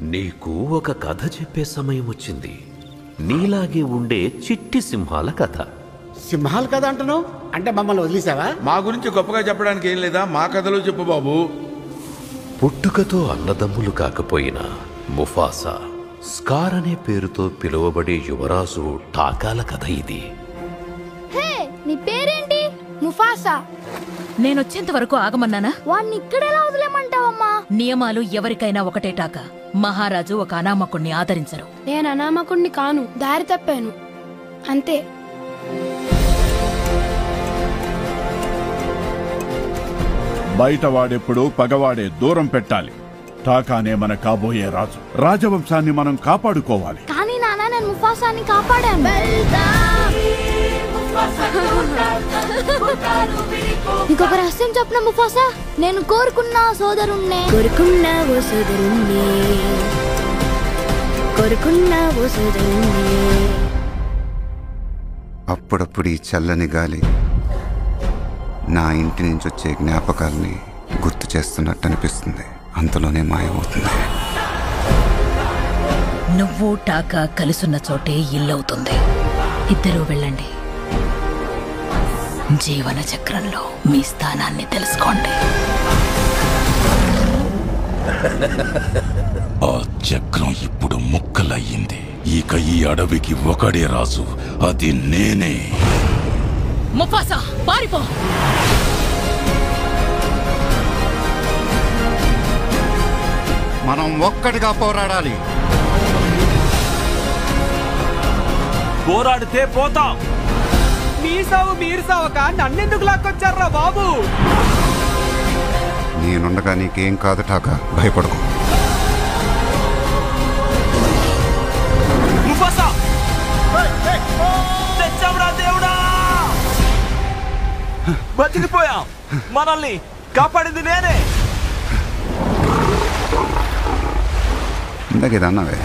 నీకు ఒక కథ చెప్పే సమయం వచ్చింది. నీలాగే ఉండే చిట్టి సింహాల కథ. సింహాల కథ అంటున్నావు అంటే మమ్మల్ని వదిలేసావా? మా గురించి గొప్పగా చెప్పడానికి ఏం లేదా, మా కథలో చెప్పు బాబు. పుట్టుకతో అన్నదమ్ములు కాకపోయినా ముఫాసా, స్కార్ అనే పేరుతో పిలువబడే యువరాజు టాకాల కథ ఇది. హే, నీ పేరేంటి? ముఫాసా. నేనొచ్చేంత వరకు ఆగమన్నానా? వాణ్ణి ఇక్కడెలా వదిలేమంటావమ్మా? నియమాలు ఎవరికైనా ఒకటే టాక. మహారాజు ఒక అనామకుణ్ణి ఆదరించరు. నేను అనామకుణ్ణి కాను, దారి తప్పాను అంతే. బయట వాడెప్పుడు పగవాడే దూరం పెట్టాలి. టాకానే మన కాబోయే రాజు. రాజవంశాన్ని మనం కాపాడుకోవాలి. కానీ నాన్న, నేను ముఫాసాని కాపాడాను. ఇంకొక రహస్యం చెప్పిన ముఫాసా, నేను కోరుకున్న సోదరుణ్ణే. అప్పుడప్పుడు ఈ చల్లని గాలి నా ఇంటి నుంచి వచ్చే జ్ఞాపకాలని గుర్తు చేస్తున్నట్టు అనిపిస్తుంది. అంతలోనే మాయమవుతుంది. నువ్వు టాకా కలిసున్న చోటే ఇల్లవుతుంది. ఇద్దరూ వెళ్ళండి. జీవన చక్రంలో మీ స్థానాన్ని తెలుసుకోండి. ఆ చక్రం ఇప్పుడు ముక్కలయ్యింది. ఇక ఈ అడవికి ఒకడే రాజు, అది నేనే. ముఫాసా, పారిపో! మనం ఒక్కటిగా పోరాడాలి. పోరాడితే పోతాం. మీ సావు మీరు సావక నన్నెందుకు లాక్కొచ్చారా బాబు? నేనుండగా నీకేం కాదు టాకా, భయపడకు. దేవుడా, బతికిపోయాం. మనల్ని కాపాడింది నేనే. ఇందాక ఇది అన్నావే.